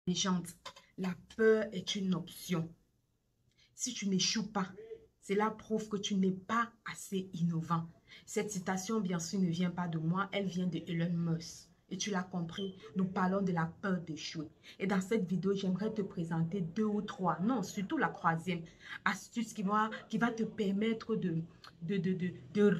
Légende, la peur est une option. Si tu n'échoues pas, cela prouve que tu n'es pas assez innovant. Cette citation, bien sûr, ne vient pas de moi, elle vient de Elon Musk. Et tu l'as compris, nous parlons de la peur d'échouer. Et dans cette vidéo, j'aimerais te présenter 2 ou 3, non, surtout la 3e astuce qui va te permettre de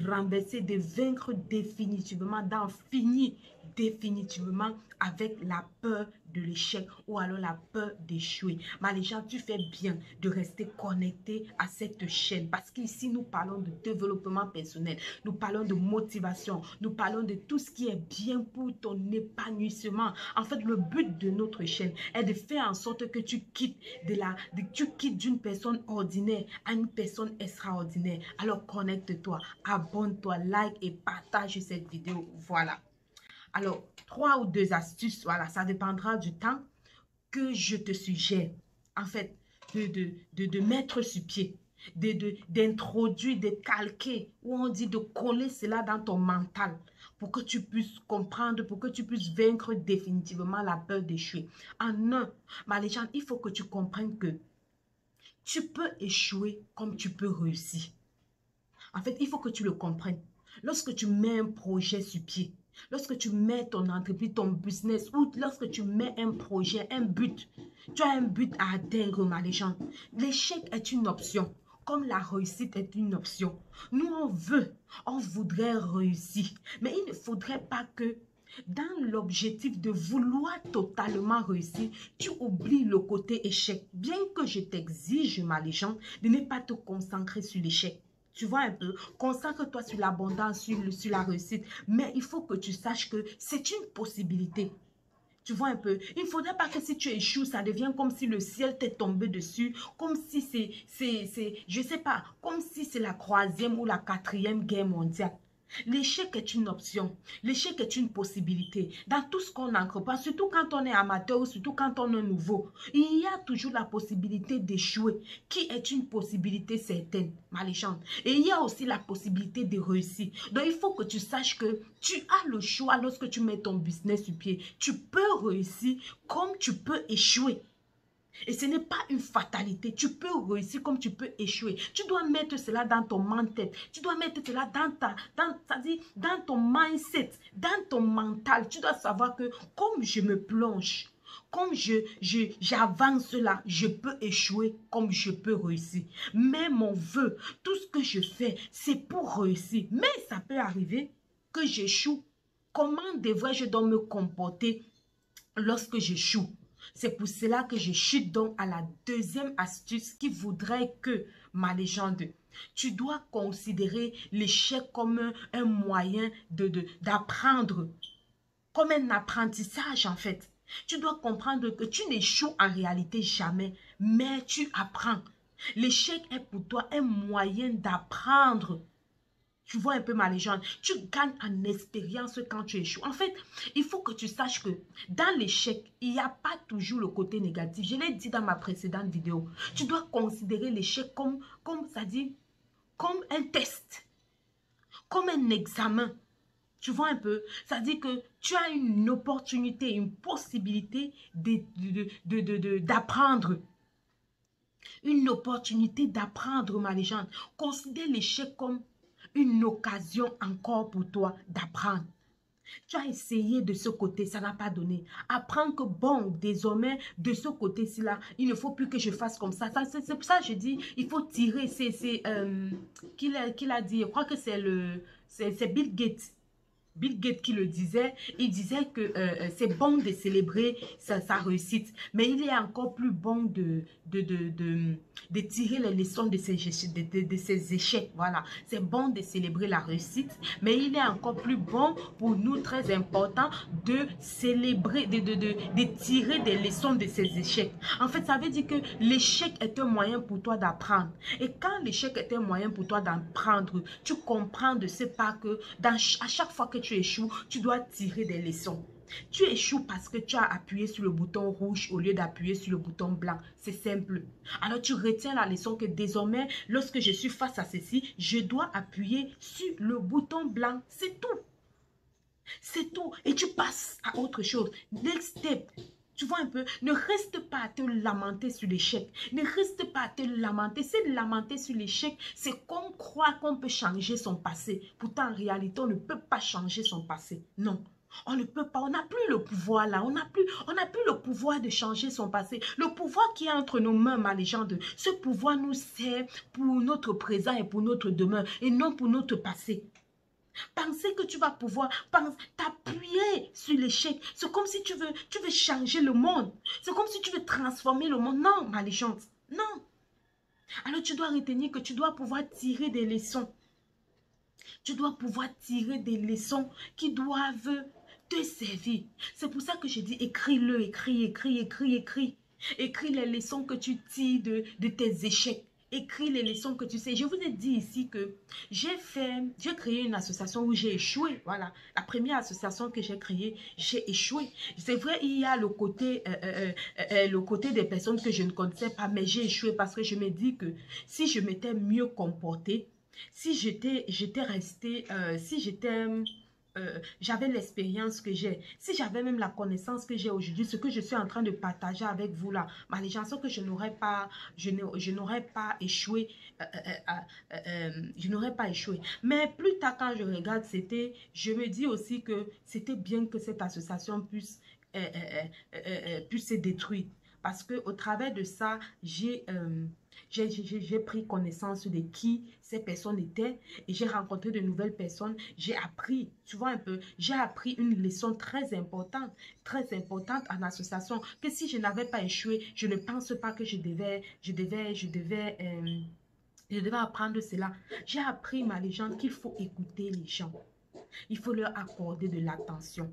renverser, de vaincre définitivement, d'en finir définitivement avec la peur de l'échec ou alors la peur d'échouer. Mais les gens, tu fais bien de rester connecté à cette chaîne parce qu'ici, nous parlons de développement personnel, nous parlons de motivation, nous parlons de tout ce qui est bien pour ton épanouissement. En fait, le but de notre chaîne est de faire en sorte que tu quittes d'une personne ordinaire à une personne extraordinaire. Alors, connecte-toi, abonne-toi, like et partage cette vidéo. Voilà. Alors, 3 ou 2 astuces, voilà, ça dépendra du temps que je te suggère, en fait, de mettre sur pied, d'introduire, de calquer, ou on dit de coller cela dans ton mental, pour que tu puisses comprendre, pour que tu puisses vaincre définitivement la peur d'échouer. En un, ma légende, il faut que tu comprennes que tu peux échouer comme tu peux réussir. En fait, il faut que tu le comprennes. Lorsque tu mets un projet sur pied, lorsque tu mets ton entreprise, ton business, ou lorsque tu mets un projet, un but, tu as un but à atteindre, ma légende. L'échec est une option, comme la réussite est une option. Nous, on voudrait réussir, mais il ne faudrait pas que dans l'objectif de vouloir totalement réussir, tu oublies le côté échec. Bien que je t'exige, ma légende, de ne pas te concentrer sur l'échec. Tu vois un peu, concentre-toi sur l'abondance, sur la réussite. Mais il faut que tu saches que c'est une possibilité. Tu vois un peu, il ne faudrait pas que si tu échoues, ça devient comme si le ciel t'est tombé dessus, comme si je sais pas, comme si c'est la 3e ou la 4e guerre mondiale. L'échec est une option, l'échec est une possibilité. Dans tout ce qu'on entreprend, surtout quand on est amateur, surtout quand on est nouveau, il y a toujours la possibilité d'échouer, qui est une possibilité certaine, ma légende. Et il y a aussi la possibilité de réussir. Donc il faut que tu saches que tu as le choix lorsque tu mets ton business sur pied. Tu peux réussir comme tu peux échouer. Et ce n'est pas une fatalité. Tu peux réussir comme tu peux échouer. Tu dois mettre cela dans ton mental. Tu dois mettre cela dans ton mindset, dans ton mental. Tu dois savoir que comme je me plonge, comme j'avance là, je peux échouer comme je peux réussir. Mais mon vœu, tout ce que je fais, c'est pour réussir. Mais ça peut arriver que j'échoue. Comment devrais-je donc me comporter lorsque j'échoue? C'est pour cela que je chute donc à la 2e astuce qui voudrait que, ma légende, tu dois considérer l'échec comme un moyen d'apprendre, comme un apprentissage en fait. Tu dois comprendre que tu n'échoues en réalité jamais, mais tu apprends. L'échec est pour toi un moyen d'apprendre. Tu vois un peu ma légende. Tu gagnes en expérience quand tu échoues. En fait, il faut que tu saches que dans l'échec, il n'y a pas toujours le côté négatif. Je l'ai dit dans ma précédente vidéo. Tu dois considérer l'échec comme un test, comme un examen. Tu vois un peu? Ça dit que tu as une opportunité, une possibilité d'apprendre. Une opportunité d'apprendre, ma légende. Considère l'échec comme une occasion encore pour toi d'apprendre. Tu as essayé de ce côté, ça n'a pas donné. Apprends que bon, désormais, de ce côté-ci là, il ne faut plus que je fasse comme ça. C'est pour ça que je dis, il faut tirer. Qu'il a dit, je crois que c'est Bill Gates. Bill Gates qui le disait, il disait que c'est bon de célébrer sa réussite, mais il est encore plus bon de tirer les leçons de ses échecs. Voilà, c'est bon de célébrer la réussite, mais il est encore plus bon pour nous, très important, de célébrer, de tirer des leçons de ses échecs. En fait, ça veut dire que l'échec est un moyen pour toi d'apprendre. Et quand l'échec est un moyen pour toi d'apprendre, tu comprends de ce pas que à chaque fois que tu échoues, tu dois tirer des leçons. Tu échoues parce que tu as appuyé sur le bouton rouge au lieu d'appuyer sur le bouton blanc. C'est simple. Alors tu retiens la leçon que désormais, lorsque je suis face à ceci, je dois appuyer sur le bouton blanc. C'est tout. C'est tout. Et tu passes à autre chose. Next step. Tu vois un peu, ne reste pas à te lamenter sur l'échec. Ne reste pas à te lamenter. C'est lamenter sur l'échec, c'est comme croire qu'on peut changer son passé. Pourtant, en réalité, on ne peut pas changer son passé. Non. On ne peut pas, on n'a plus le pouvoir là, on n'a plus le pouvoir de changer son passé. Le pouvoir qui est entre nos mains, ma légende, ce pouvoir nous sert pour notre présent et pour notre demain et non pour notre passé. Penser que tu vas pouvoir t'appuyer sur l'échec. C'est comme si tu veux changer le monde. C'est comme si tu veux transformer le monde. Non, ma légende. Non. Alors tu dois retenir que tu dois pouvoir tirer des leçons. Tu dois pouvoir tirer des leçons qui doivent te servir. C'est pour ça que je dis écris-le, écris. Écris les leçons que tu tires de tes échecs. Écris les leçons que tu sais. Je vous ai dit ici que j'ai créé une association où j'ai échoué. Voilà, la première association que j'ai créée, j'ai échoué. C'est vrai, il y a le côté des personnes que je ne connaissais pas, mais j'ai échoué parce que je me dis que si je m'étais mieux comportée, si j'étais restée, j'avais l'expérience que j'ai, si j'avais même la connaissance que j'ai aujourd'hui, ce que je suis en train de partager avec vous là, ma légende, que je n'aurais pas échoué, je n'aurais pas échoué. Mais plus tard quand je regarde, je me dis aussi que c'était bien que cette association puisse se détruire. Parce qu'au travers de ça, j'ai pris connaissance de qui ces personnes étaient et j'ai rencontré de nouvelles personnes. J'ai appris, tu vois un peu, j'ai appris une leçon très importante en association, que si je n'avais pas échoué, je ne pense pas que je devais apprendre cela. J'ai appris, ma légende, qu'il faut écouter les gens. Il faut leur accorder de l'attention.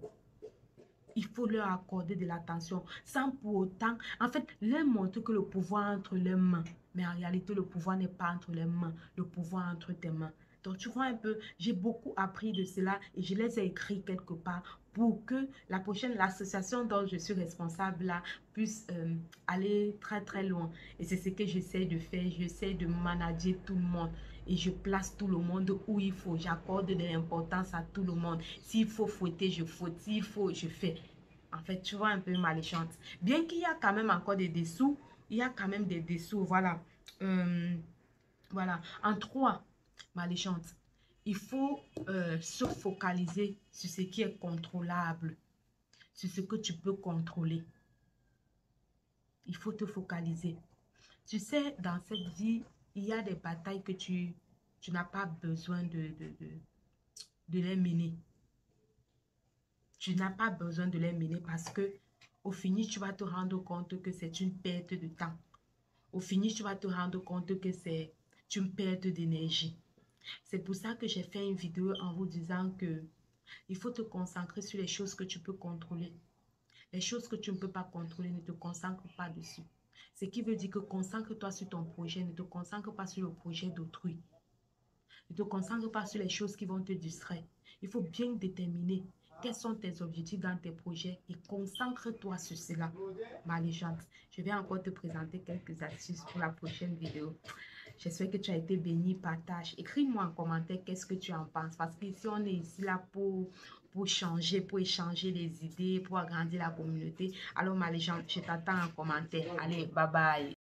Il faut leur accorder de l'attention sans pour autant, en fait, leur montrer que le pouvoir est entre leurs mains. Mais en réalité, le pouvoir n'est pas entre les mains, le pouvoir est entre tes mains. Donc, tu vois un peu, j'ai beaucoup appris de cela et je les ai écrits quelque part pour que l'association dont je suis responsable là, puisse aller très très loin. Et c'est ce que j'essaie de faire. J'essaie de manager tout le monde. Et je place tout le monde où il faut. J'accorde de l'importance à tout le monde. S'il faut fouetter, je fouette. S'il faut, je fais. En fait, tu vois un peu ma légende. Bien qu'il y a quand même encore des dessous. Il y a quand même des dessous. Voilà. Voilà. En 3, ma légende. Il faut se focaliser sur ce qui est contrôlable. Sur ce que tu peux contrôler. Il faut te focaliser. Tu sais, dans cette vie, il y a des batailles que tu n'as pas besoin de les mener. Tu n'as pas besoin de les mener parce que au fini, tu vas te rendre compte que c'est une perte de temps. Au fini, tu vas te rendre compte que c'est une perte d'énergie. C'est pour ça que j'ai fait une vidéo en vous disant que il faut te concentrer sur les choses que tu peux contrôler. Les choses que tu ne peux pas contrôler, ne te concentre pas dessus. Ce qui veut dire que concentre-toi sur ton projet, ne te concentre pas sur le projet d'autrui. Ne te concentre pas sur les choses qui vont te distraire. Il faut bien déterminer quels sont tes objectifs dans tes projets et concentre-toi sur cela, ma légende. Je vais encore te présenter quelques astuces pour la prochaine vidéo. J'espère que tu as été béni, partage. Écris-moi en commentaire qu'est-ce que tu en penses. Parce qu'ici, on est ici là pour changer, pour échanger les idées, pour agrandir la communauté. Alors, ma légende, je t'attends en commentaire. Allez, bye bye.